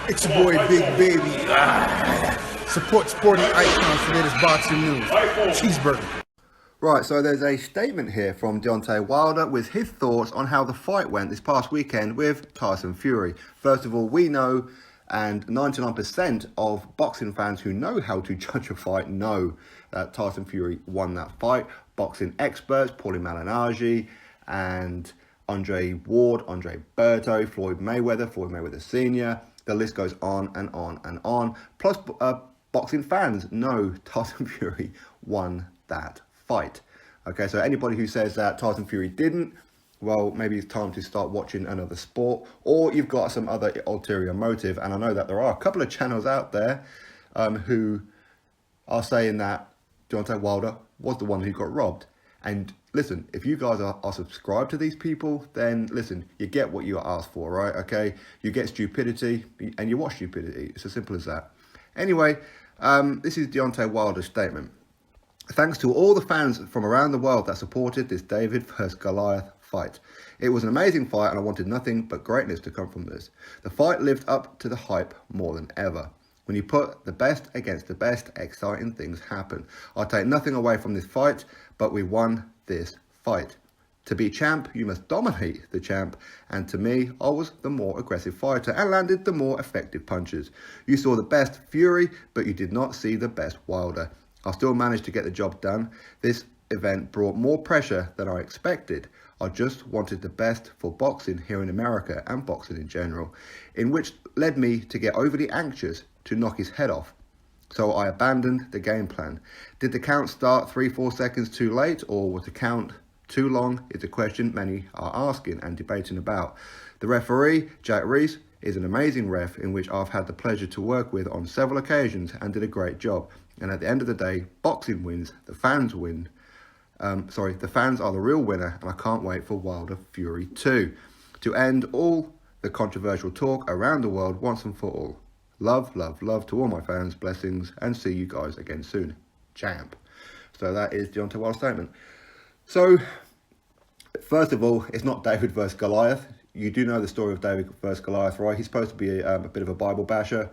It's your boy Big Baby. Support sporting icons for latest boxing news. Cheeseburger. Right, so there's a statement here from Deontay Wilder with his thoughts on how the fight went this past weekend with Tyson Fury. First of all, we know, and 99% of boxing fans who know how to judge a fight know that Tyson Fury won that fight. Boxing experts, Paulie Malignaggi, and Andre Ward, Andre Berto, Floyd Mayweather Sr., the list goes on and on and on. Plus, boxing fans know Tyson Fury won that fight. Okay, so anybody who says that Tyson Fury didn't, well, maybe it's time to start watching another sport, or you've got some other ulterior motive. And I know that there are a couple of channels out there who are saying that Deontay Wilder was the one who got robbed. And listen, if you guys are subscribed to these people, then listen, you get what you asked for, right? Okay, you get stupidity and you watch stupidity. It's as simple as that. Anyway, this is Deontay Wilder's statement. Thanks to all the fans from around the world that supported this David vs. Goliath fight. It was an amazing fight and I wanted nothing but greatness to come from this. The fight lived up to the hype more than ever. When you put the best against the best, exciting things happen. I'll take nothing away from this fight, but we won this fight. To be champ, you must dominate the champ, and to me, I was the more aggressive fighter and landed the more effective punches. You saw the best Fury, but you did not see the best Wilder. I still managed to get the job done. This event brought more pressure than I expected. I just wanted the best for boxing here in America and boxing in general, in which led me to get overly anxious to knock his head off. So I abandoned the game plan. Did the count start 3-4 seconds too late, or was the count too long is a question many are asking and debating about. The referee, Jack Reese, is an amazing ref in which I've had the pleasure to work with on several occasions and did a great job. And at the end of the day, boxing wins, the fans win. The fans are the real winner, and I can't wait for Wilder Fury 2 to end all the controversial talk around the world once and for all. Love, love, love to all my fans, blessings, and see you guys again soon. Champ. So that is Deontay Wilder's statement. So, first of all, it's not David versus Goliath. You do know the story of David versus Goliath, right? He's supposed to be a bit of a Bible basher.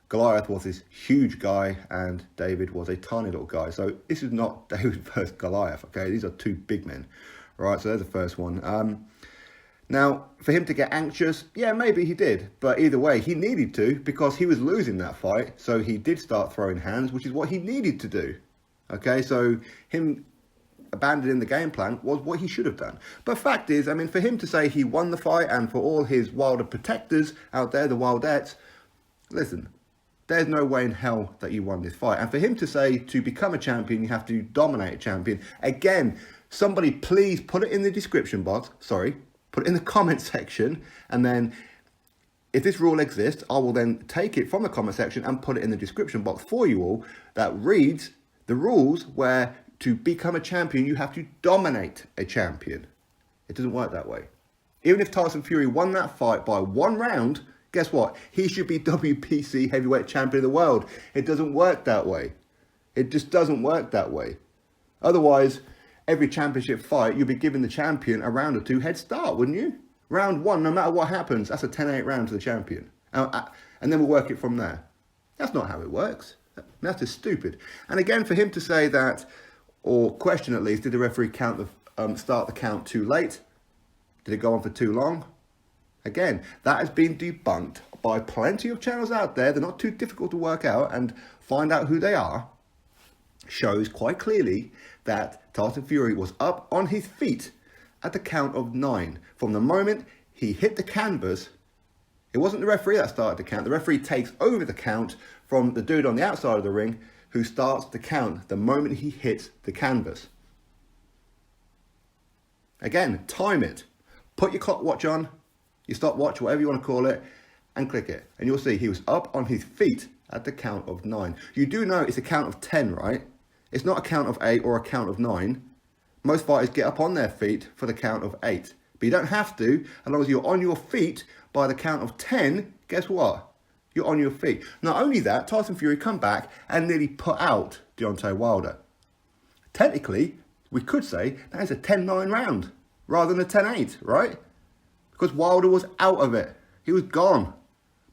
Goliath was this huge guy and David was a tiny little guy. So this is not David versus Goliath, okay? These are two big men, right? So there's the first one. Now, for him to get anxious, yeah, maybe he did. But either way, he needed to because he was losing that fight. So he did start throwing hands, which is what he needed to do. Okay, so him abandoning the game plan was what he should have done. But fact is, I mean, for him to say he won the fight and for all his Wilder protectors out there, the Wildettes, listen, there's no way in hell that you won this fight. And for him to say to become a champion, you have to dominate a champion. Again, somebody please put it in the description box. Put it in the comment section. And then if this rule exists, I will then take it from the comment section and put it in the description box for you all that reads the rules where to become a champion, you have to dominate a champion. It doesn't work that way. Even if Tyson Fury won that fight by 1 round, guess what? He should be WBC heavyweight champion of the world. It doesn't work that way. It just doesn't work that way. Otherwise, every championship fight, you'll be giving the champion a round or 2 head start, wouldn't you? Round 1, no matter what happens, that's a 10-8 round to the champion. And then we'll work it from there. That's not how it works. That's just stupid. And again, for him to say that, or question at least, did the referee start the count too late? Did it go on for too long? Again, that has been debunked by plenty of channels out there. They're not too difficult to work out and find out who they are. Shows quite clearly that Tyson Fury was up on his feet at the count of 9. From the moment he hit the canvas, it wasn't the referee that started the count. The referee takes over the count from the dude on the outside of the ring who starts the count the moment he hits the canvas. Again, time it. Put your clock watch on, your stopwatch, whatever you want to call it, and click it. And you'll see he was up on his feet at the count of 9. You do know it's a count of 10, right? It's not a count of 8 or a count of 9. Most fighters get up on their feet for the count of 8. But you don't have to, as long as you're on your feet by the count of 10, guess what? You're on your feet. Not only that, Tyson Fury come back and nearly put out Deontay Wilder. Technically, we could say that is a 10-9 round rather than a 10-8, right? Because Wilder was out of it. He was gone.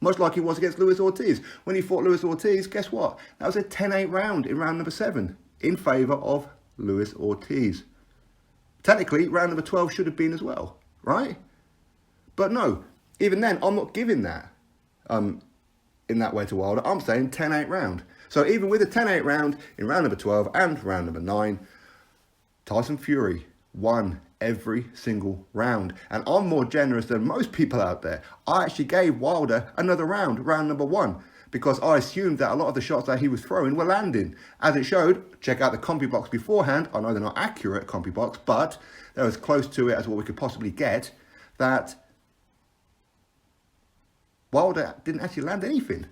Much like he was against Luis Ortiz. When he fought Luis Ortiz, guess what? That was a 10-8 round in round number 7 in favour of Luis Ortiz. Technically, round number 12 should have been as well, right? But no, even then, I'm not giving that in that way to Wilder. I'm saying 10-8 round. So even with a 10-8 round in round number 12 and round number 9, Tyson Fury won every single round. And I'm more generous than most people out there. I actually gave Wilder another round, round number 1, because I assumed that a lot of the shots that he was throwing were landing. As it showed, check out the CompuBox beforehand. I know they're not accurate, CompuBox, but they're as close to it as what we could possibly get, that Wilder didn't actually land anything.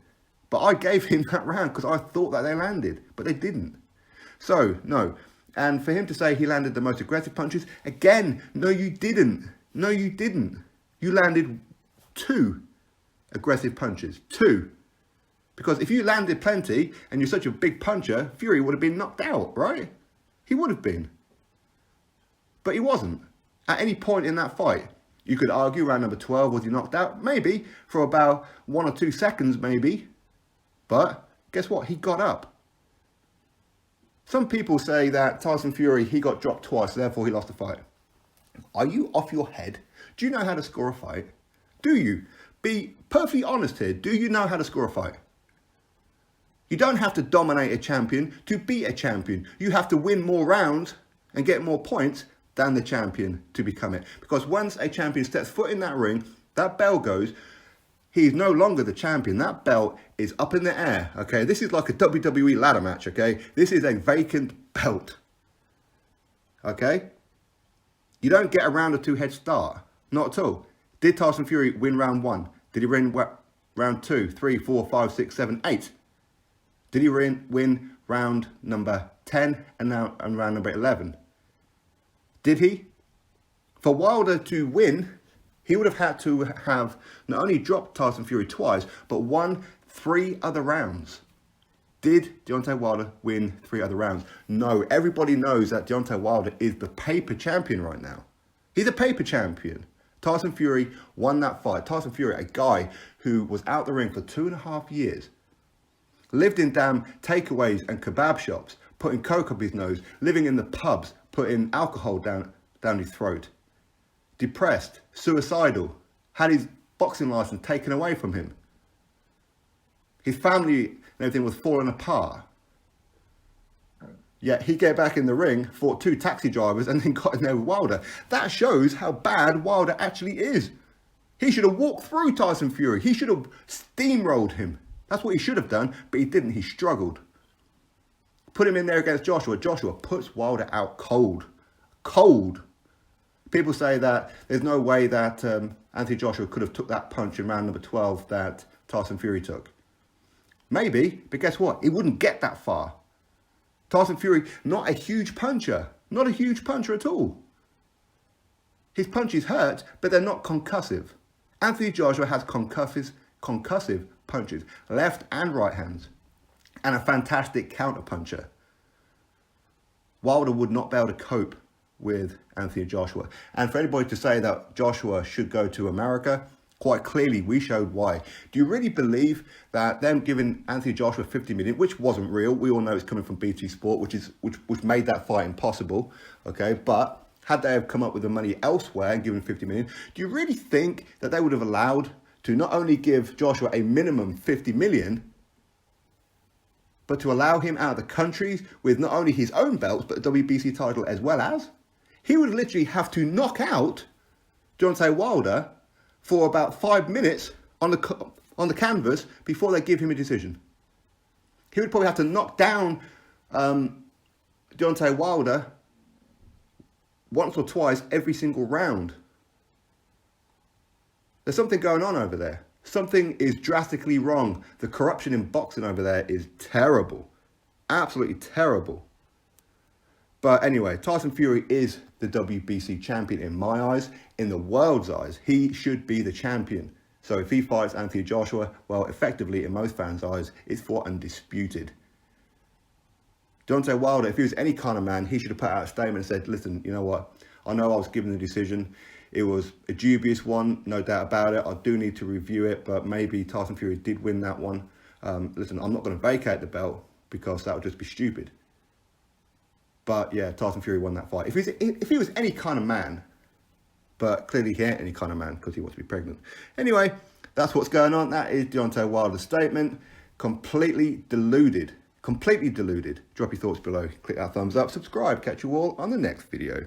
But I gave him that round because I thought that they landed, but they didn't. So, no. And for him to say he landed the most aggressive punches, again, no, you didn't. No, you didn't. You landed 2 aggressive punches. 2. Because if you landed plenty and you're such a big puncher, Fury would have been knocked out, right? He would have been. But he wasn't. At any point in that fight, you could argue round number 12, was he knocked out? Maybe, for about 1 or 2 seconds, maybe. But guess what? He got up. Some people say that Tyson Fury, he got dropped twice, therefore he lost the fight. Are you off your head? Do you know how to score a fight? Do you? Be perfectly honest here. Do you know how to score a fight? You don't have to dominate a champion to beat a champion. You have to win more rounds and get more points than the champion to become it. Because once a champion steps foot in that ring, that bell goes, he's no longer the champion. That belt is up in the air, okay? This is like a WWE ladder match, okay? This is a vacant belt, okay? You don't get a round or 2 head start. Not at all. Did Tyson Fury win round 1? Did he win round 2, 3, 4, 5, 6, 7, 8? Did he win round number 10 and round number 11? Did he? For Wilder to win, he would have had to have not only dropped Tyson Fury twice, but won 3 other rounds. Did Deontay Wilder win 3 other rounds? No. Everybody knows that Deontay Wilder is the paper champion right now. He's a paper champion. Tyson Fury won that fight. Tyson Fury, a guy who was out the ring for 2.5 years, lived in damn takeaways and kebab shops, putting coke up his nose, living in the pubs, putting alcohol down his throat, depressed, suicidal, had his boxing license taken away from him. His family and everything was falling apart. Yet he get back in the ring, fought 2 taxi drivers and then got in there with Wilder. That shows how bad Wilder actually is. He should have walked through Tyson Fury. He should have steamrolled him. That's what he should have done, but he didn't. He struggled. Put him in there against Joshua. Joshua puts Wilder out cold. Cold. People say that there's no way that Anthony Joshua could have took that punch in round number 12 that Tyson Fury took. Maybe, but guess what? He wouldn't get that far. Tyson Fury, not a huge puncher. Not a huge puncher at all. His punches hurt, but they're not concussive. Anthony Joshua has concussive punches, left and right hands, and a fantastic counter puncher. Wilder would not be able to cope with Anthony Joshua. And for anybody to say that Joshua should go to America, quite clearly we showed why. Do you really believe that them giving Anthony Joshua 50 million, which wasn't real, we all know it's coming from BT Sport, which made that fight impossible, okay, but had they have come up with the money elsewhere and given 50 million, do you really think that they would have allowed to not only give Joshua a minimum 50 million, but to allow him out of the country with not only his own belts, but a WBC title as well as? He would literally have to knock out Deontay Wilder for about 5 minutes on the canvas before they give him a decision. He would probably have to knock down Deontay Wilder once or twice every single round. There's something going on over there. Something is drastically wrong. The corruption in boxing over there is terrible. Absolutely terrible. But anyway, Tyson Fury is the WBC champion in my eyes. In the world's eyes, he should be the champion. So if he fights Anthony Joshua, well, effectively, in most fans' eyes, it's for undisputed. Deontay Wilder, if he was any kind of man, he should have put out a statement and said, listen, you know what? I know I was given the decision. It was a dubious one, no doubt about it. I do need to review it, but maybe Tyson Fury did win that one. Listen, I'm not going to vacate the belt because that would just be stupid. But yeah, Tyson Fury won that fight. If he was any kind of man, but clearly he ain't any kind of man because he wants to be pregnant. Anyway, that's what's going on. That is Deontay Wilder's statement. Completely deluded. Completely deluded. Drop your thoughts below. Click that thumbs up. Subscribe. Catch you all on the next video.